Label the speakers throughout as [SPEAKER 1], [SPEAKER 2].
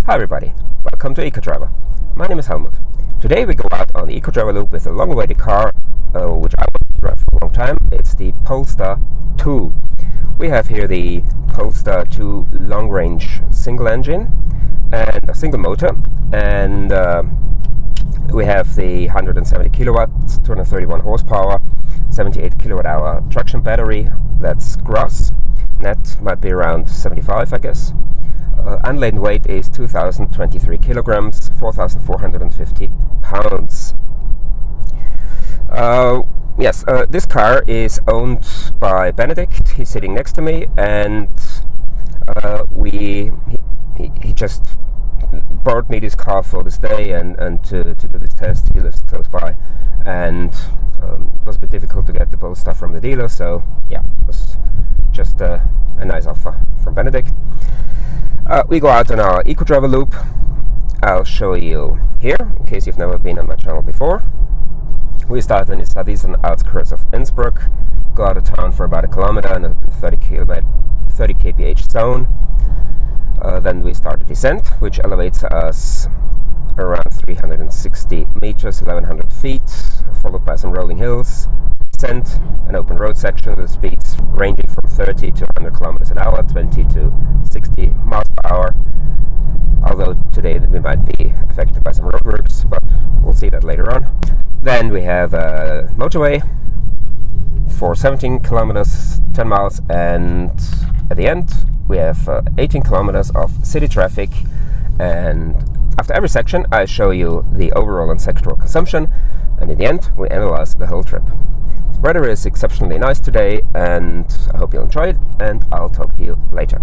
[SPEAKER 1] Hi everybody, welcome to Ecodriver. My name is Helmut. Today we go out on the Ecodriver loop with a long-awaited car, which I want to drive for a long time. It's the Polestar 2. We have here the Polestar 2 long-range single engine and a single motor, and we have the 170 kilowatts, 231 horsepower, 78 kilowatt hour traction battery. That's gross. Net might be around 75, I guess. Unladen weight is 2,023 kilograms, 4,450 pounds. This car is owned by Benedict. He's sitting next to me, and he just borrowed me this car for this day and to do this test. He lives close by, and it was a bit difficult to get the Polestar from the dealer, so yeah, it was just a nice offer from Benedict. We go out on our Ecodriver loop. I'll show you here, in case you've never been on my channel before. We start in the southeastern outskirts of Innsbruck, go out of town for about a kilometer in a 30 kph zone. Then we start a descent, which elevates us around 360 meters, 1100 feet, followed by some rolling hills. Descent, an open road section with speeds ranging from 30 to 100 kilometers an hour, 20 to 60 miles per hour. Although today we might be affected by some roadworks, but we'll see that later on. Then we have a motorway for 17 kilometers, 10 miles, and at the end we have 18 kilometers of city traffic. And after every section I show you the overall and sectoral consumption, and in the end we analyze the whole trip. Weather is exceptionally nice today, and I hope you'll enjoy it, and I'll talk to you later.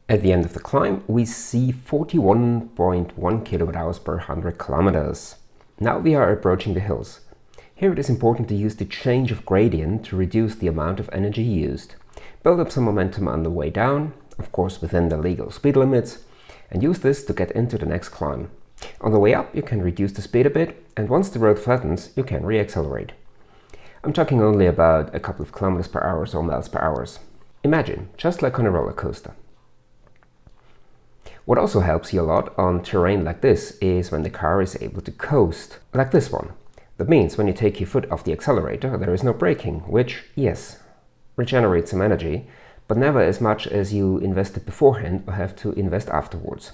[SPEAKER 1] At the end of the climb, we see 41.1 kilowatt hours per 100 kilometers. Now we are approaching the hills. Here it is important to use the change of gradient to reduce the amount of energy used. Build up some momentum on the way down, of course within the legal speed limits, and use this to get into the next climb. On the way up you can reduce the speed a bit, and once the road flattens you can re-accelerate. I'm talking only about a couple of kilometers per hour or miles per hour. Imagine, just like on a roller coaster. What also helps you a lot on terrain like this is when the car is able to coast, like this one. That means when you take your foot off the accelerator, there is no braking, which, yes, regenerates some energy, but never as much as you invested beforehand or have to invest afterwards.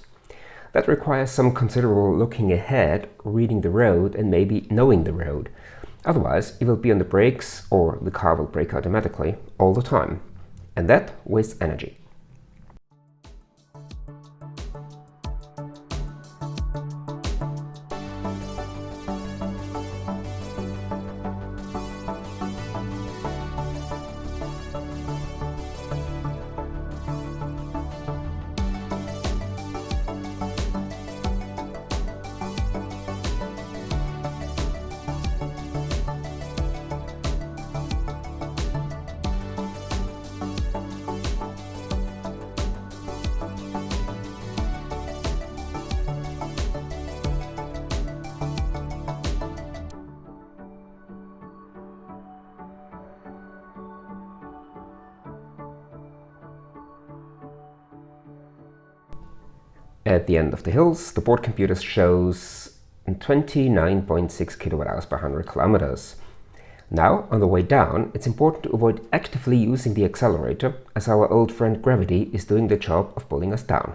[SPEAKER 1] That requires some considerable looking ahead, reading the road, and maybe knowing the road. Otherwise, you will be on the brakes, or the car will brake automatically, all the time. And that wastes energy. At the end of the hills, the board computer shows 29.6 kilowatt hours per 100 kilometers. Now, on the way down, it's important to avoid actively using the accelerator, as our old friend gravity is doing the job of pulling us down.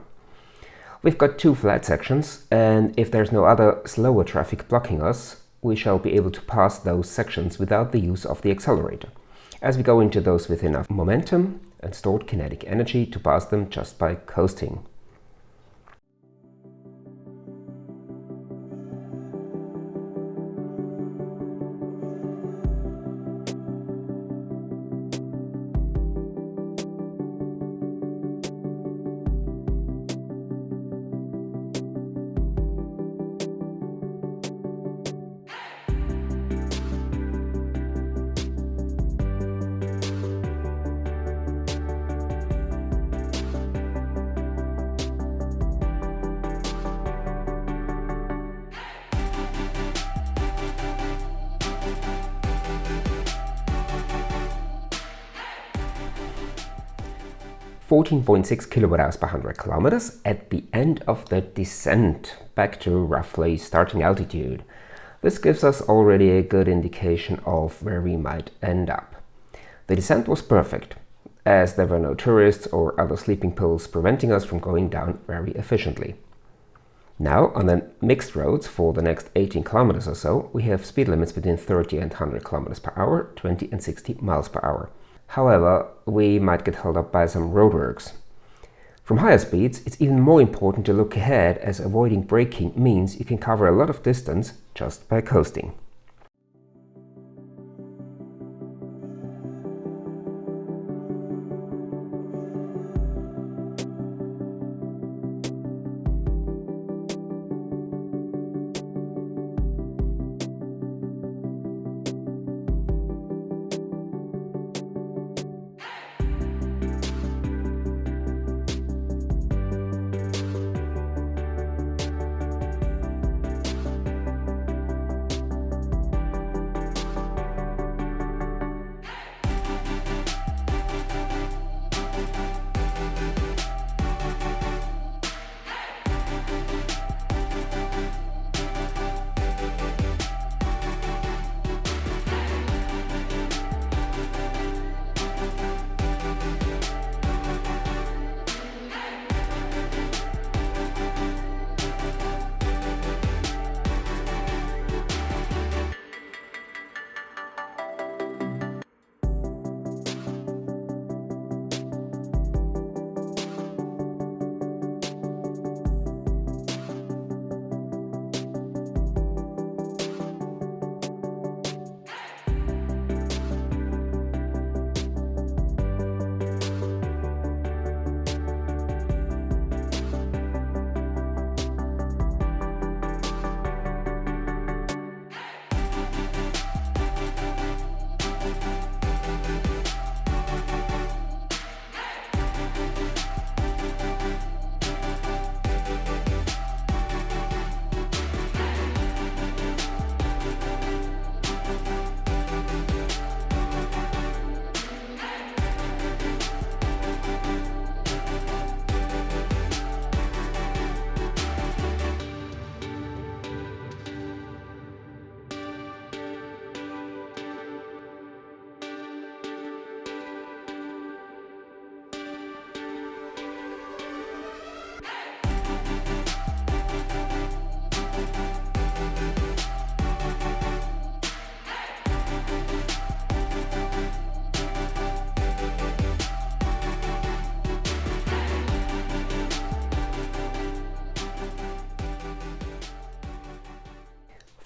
[SPEAKER 1] We've got 2 flat sections, and if there's no other slower traffic blocking us, we shall be able to pass those sections without the use of the accelerator, as we go into those with enough momentum and stored kinetic energy to pass them just by coasting. .6 kWh per 100 kilometers at the end of the descent back to roughly starting altitude. This gives us already a good indication of where we might end up. The descent was perfect, as there were no tourists or other sleeping pills preventing us from going down very efficiently. Now, on the mixed roads for the next 18 kilometers or so, we have speed limits between 30 and 100 kilometers per hour, 20 and 60 miles per hour. However, we might get held up by some roadworks. From higher speeds, it's even more important to look ahead, as avoiding braking means you can cover a lot of distance just by coasting.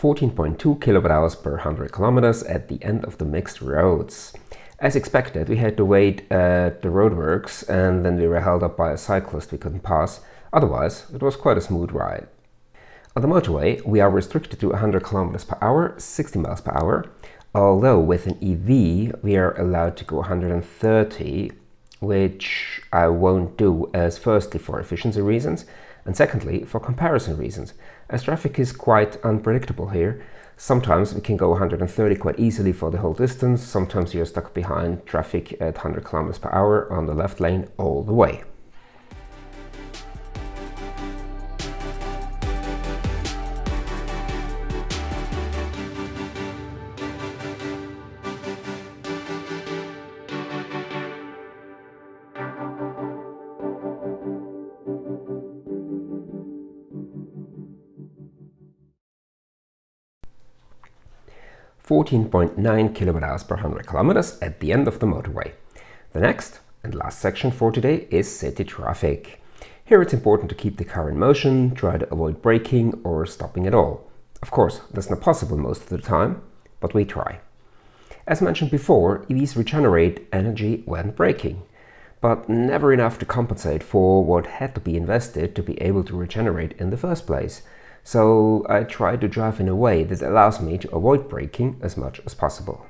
[SPEAKER 1] .2 kWh per 100 kilometers at the end of the mixed roads. As expected, we had to wait at the roadworks, and then we were held up by a cyclist we couldn't pass. Otherwise, it was quite a smooth ride. On the motorway, we are restricted to 100 kilometers per hour, 60 miles per hour, although with an EV we are allowed to go 130, which I won't do, as firstly for efficiency reasons, and secondly for comparison reasons, as traffic is quite unpredictable here. Sometimes we can go 130 quite easily for the whole distance, sometimes you're stuck behind traffic at 100 kilometers per hour on the left lane all the way. 14.9 kilowatt hours per 100 kilometers at the end of the motorway. The next and last section for today is city traffic. Here it's important to keep the car in motion, try to avoid braking or stopping at all. Of course, that's not possible most of the time, but we try. As mentioned before, EVs regenerate energy when braking, but never enough to compensate for what had to be invested to be able to regenerate in the first place. So I try to drive in a way that allows me to avoid braking as much as possible.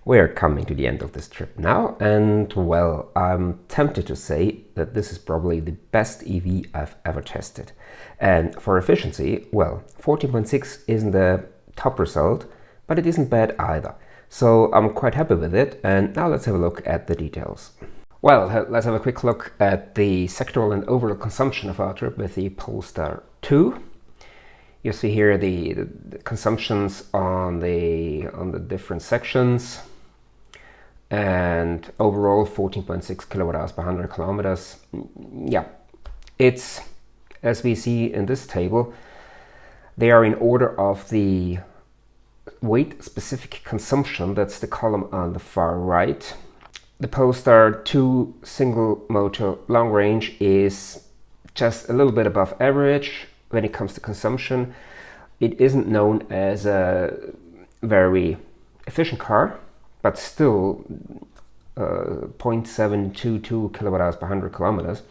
[SPEAKER 1] We're coming to the end of this trip now, and well, I'm tempted to say that this is probably the best EV I've ever tested. And for efficiency, well, 14.6 isn't the top result, but it isn't bad either. So I'm quite happy with it, and now let's have a look at the details. Well, let's have a quick look at the sectoral and overall consumption of our trip with the Polestar 2. You see here the consumptions on the different sections. And overall 14.6 kilowatt hours per 100 kilometers. Yeah, it's, as we see in this table, they are in order of the weight specific consumption. That's the column on the far right. The Polestar 2 single motor long range is just a little bit above average when it comes to consumption. It isn't known as a very efficient car, but still 0.722 kilowatt hours per 100 kilometers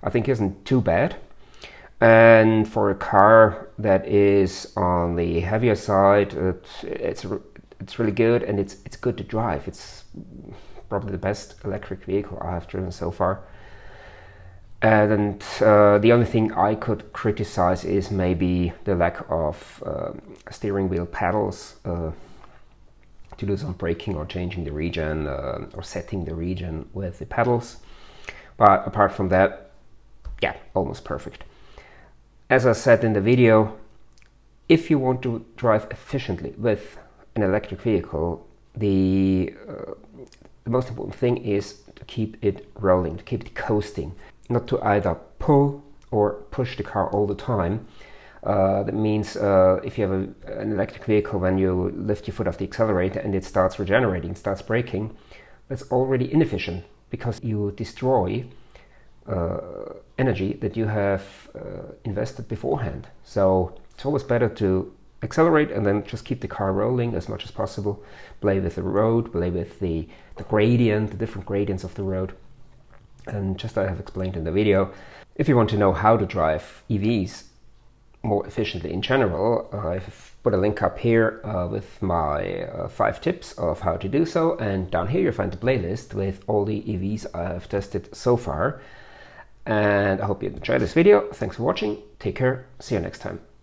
[SPEAKER 1] I think isn't too bad. And for a car that is on the heavier side, it's really good, and it's good to drive. It's probably the best electric vehicle I have driven so far. And the only thing I could criticize is maybe the lack of steering wheel pedals to do some braking or changing the region or setting the region with the pedals. But apart from that, yeah, almost perfect. As I said in the video, if you want to drive efficiently with an electric vehicle, The most important thing is to keep it rolling, to keep it coasting, not to either pull or push the car all the time. That means if you have an electric vehicle, when you lift your foot off the accelerator and it starts regenerating, starts braking, that's already inefficient because you destroy energy that you have invested beforehand. So it's always better to accelerate and then just keep the car rolling as much as possible. Play with the road, play with the gradient, the different gradients of the road. And just as I have explained in the video, if you want to know how to drive EVs more efficiently in general, I've put a link up here with my 5 tips of how to do so, and down here you'll find the playlist with all the EVs I've tested so far. And I hope you enjoyed this video. Thanks for watching, take care, see you next time.